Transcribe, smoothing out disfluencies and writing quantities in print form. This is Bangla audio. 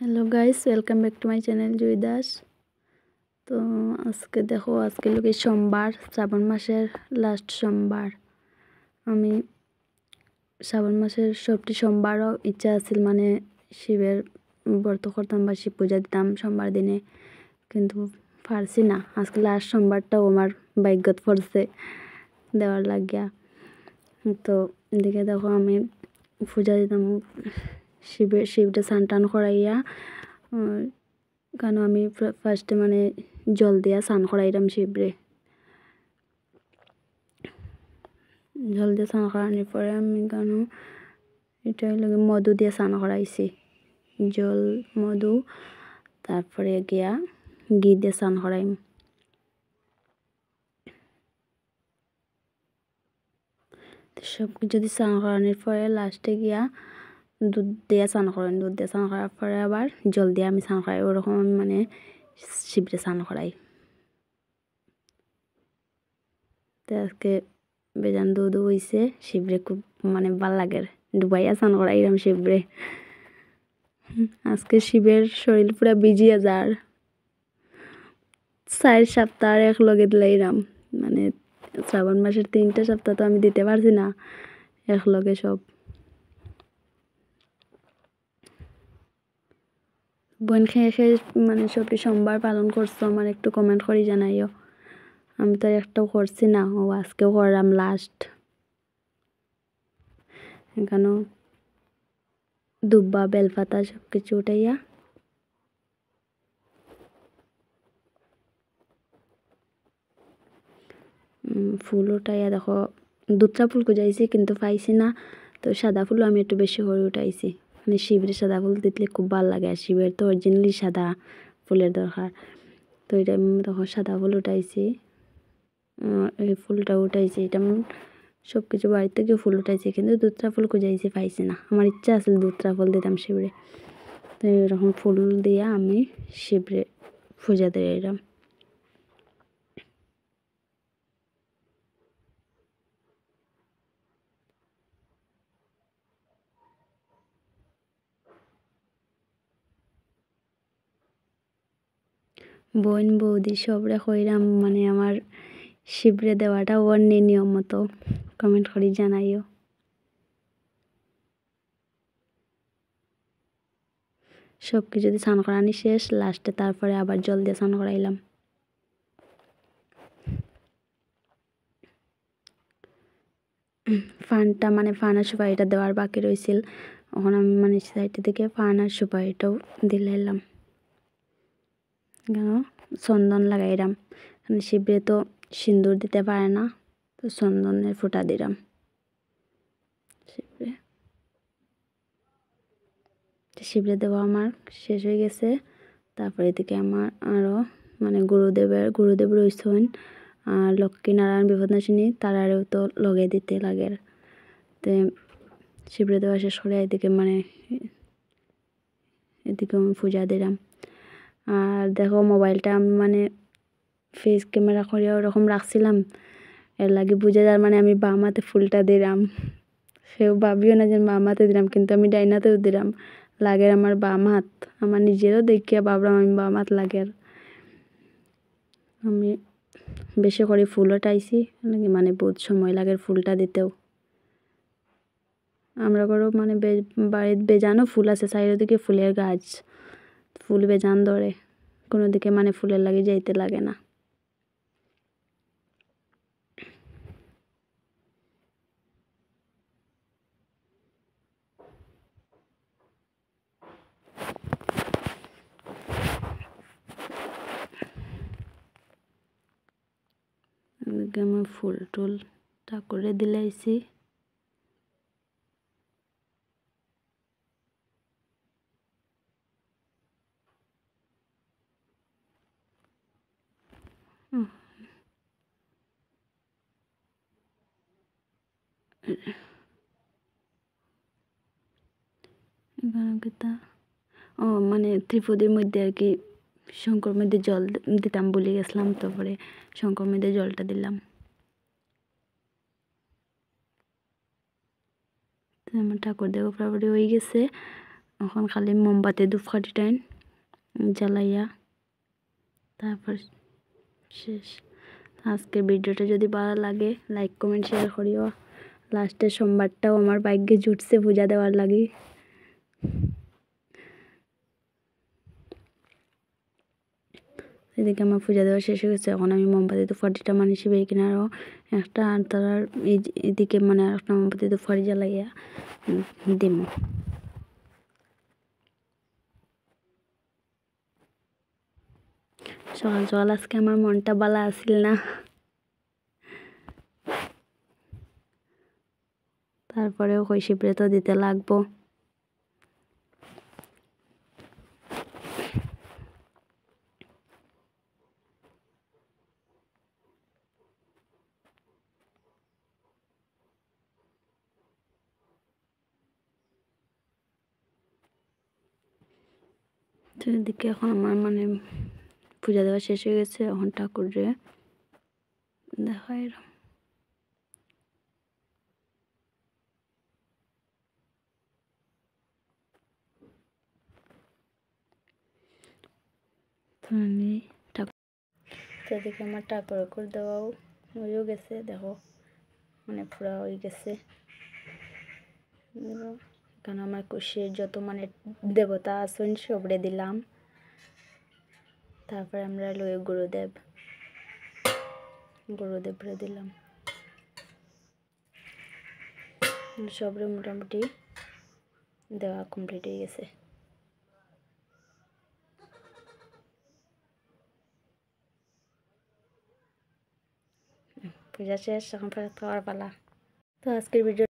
Hello guys, welcome back to my channel Jui Das. তো আজকে দেখো, আজকে লোকে সোমবার, শ্রাবণ মাসের লাস্ট সোমবার। আমি শ্রাবণ মাসের সবটি সোমবারও ইচ্ছা আছিল, মানে শিবের ব্রত করতাম বা শিব পূজা দিতাম সোমবার দিনে, কিন্তু পারছি না। আজকে লাস্ট সোমবারটাও আমার ভাগ্যত পড়ছে দেওয়ার লাগিয়া। তো এদিকে দেখো আমি পূজা দিতাম শিবটা স্নান টান করাইয়া, কেন আমি ফার্স্টে মানে জল দিয়া স্নান করাইলাম শিবরে। জল দিয়ে স্নান করানোর পরে আমি কেন এটা হলো মধু দিয়ে স্নান করাইছি, জল মধু, তারপরে গিয়া ঘি দিয়ে স্নান করাইম। সব কিছু দিয়ে স্নান করানোর পরে লাস্টে গিয়া দুধ দিয়ে স্নান করেন। দুধ দিয়ে স্নান করার পরে আবার জল দিয়ে আমি স্নান করাই। ওরকম আমি মানে শিবরে স্নান করাই। তো আজকে বেজান দুধ হইছে, শিবরে খুব মানে ভাল লাগে ডুবাইয়া স্নান করাইলাম শিবরে। আজকে শিবের শরীর পুরা ভিজিয়া যার 4 সপ্তাহ এক লগে দিলাইরাম, মানে শ্রাবণ মাসের 3টা সপ্তাহ তো আমি দিতে পারছি না এক লগে সব। বোন খেয়ে খেয়ে মানে সবটি সোমবার পালন করছো, আমার একটু কমেন্ট করে জানাইও। আমি তো একটাও করছি না, ও আজকেও করলাম লাস্ট। এখানেও দুব্বা বেলপাতা সব কিছু উঠাইয়া ফুল উঠাইয়া দেখো দুত্রা ফুল খুঁজাইছি কিন্তু পাইছি না। তো সাদা ফুলও আমি একটু বেশি করে উঠাইছি, মানে শিবের সাদা ফুল দিলে খুব ভালো লাগে, আর শিবের তো অরিজিনালি সাদা ফুলের দরকার। তো এটা আমি তখন সাদা ফুল উঠাইছি, এই ফুলটা উঠাইছি। এটা সব কিছু বাড়ির থেকে ফুল উঠাইছি, কিন্তু দুত্রা ফুল খুঁজাইছি পাইছি না। আমার ইচ্ছা আছে দুত্রা ফুল দিতাম শিবরে। তো এরকম ফুল দিয়া আমি শিবরে পূজা দিলাম। বোন বৌদি সবরে কইরাম, মানে আমার শিবরে দেওয়াটা অন্য নিয়ম মতো, কমেন্ট করে জানাইও। সব কিছু দিয়ে স্নান করানি শেষ, লাস্টে তারপরে আবার জল দিয়ে স্নান করাইলাম। ফানটা মানে ফান আর সুপারিটা দেওয়ার বাকি রয়েছিল, এখন আমি মানে সাইড থেকে ফান আর সুপারিটাও দিলাইলাম। চন্দন লাগাইলাম, মানে শিবরে তো সিঁদুর দিতে পারে না, তো চন্দনের ফোঁটা দিলাম শিবরে। শিবরে দেওয়া আমার শেষ হয়ে গেছে। তারপরে এদিকে আমার আরও মানে গুরুদেব রয়েছেন, আর লক্ষ্মীনারায়ণ বিপদনাশিনী তারারেও তো লগে দিতে লাগে। তো শিবরে দেওয়া শেষ করে এদিকে মানে এদিকে আমি পূজা দিলাম। আর দেখো মোবাইলটা আমি মানে ফেস ক্যামেরা করে ওরকম রাখছিলাম, এর লাগে বুঝে যার মানে আমি বাম হাতে ফুলটা দিলাম। সেও ভাবিও না যে বাম হাতে দিলাম, কিন্তু আমি ডাইনাতেও দিলাম। লাগের আমার বাম হাত, আমার নিজেরও দেখিয়া ভাবলাম আমি বাম হাত লাগের। আমি বেশি করে ফুল উঠাইছি, মানে বহুত সময় লাগে ফুলটা দিতেও। আমরা করো মানে বাড়ির বেজানো ফুল আছে, চারিদিকে ফুলের গাছ, ফুল বেজান ধরে, কোনো দিকে মানে ফুলের লাগে যাইতে লাগে না। এদিকে আমি ফুল টুলটা করে দিলাইছি। ও মানে ত্রিপদীর মধ্যে আর কি শঙ্কর মধ্যে জল দিতাম বলে গেছিলাম, তারপরে শঙ্কর মধ্যে জলটা দিলাম। আমার ঠাকুর দেখো প্রায় হয়ে গেছে। এখন খালি মোমবাতি ধূপকাঠি টাইন জ্বালাইয়া তারপর শেষ। আজকের ভিডিওটা যদি ভালো লাগে লাইক কমেন্ট শেয়ার করিও। লাস্টের সোমবারটাও আমার ভাগ্যে জুটছে পূজা দেওয়ার লাগি। এদিকে আমার পূজা দেওয়া শেষ হয়ে গেছে। এখন আমি মোমবাতি ধূপকাঠিটা মানে শিবের কিনারও একটা আর তার এদিকে মানে একটা মোমবাতি ধূপকাঠি জ্বালাইয়া দিম। সকাল সকাল আজকে আমার মনটা ভালো আসিল না, তারপরেও কইসি ব্রেত দিতে লাগবো। তো এদিকে এখন আমার মানে পূজা দেওয়া শেষ হয়ে গেছে। এখন ঠাকুরে দেখা এরম তো এদিকে আমার ঠাকুর করে দেওয়াও হয়েও গেছে। দেখো মানে পুরা হয়ে গেছে। এখানে আমার কুশির যত মানে দেবতা আছেন সবরে দিলাম। তারপরে আমরা লই গুরুদেবরে দিলাম। সবরে মোটামুটি দেওয়া কমপ্লিট হয়ে গেছে। পূজা শেষ, এখন ফেরত খাওয়ার পালা। তো আজকের ভিডিও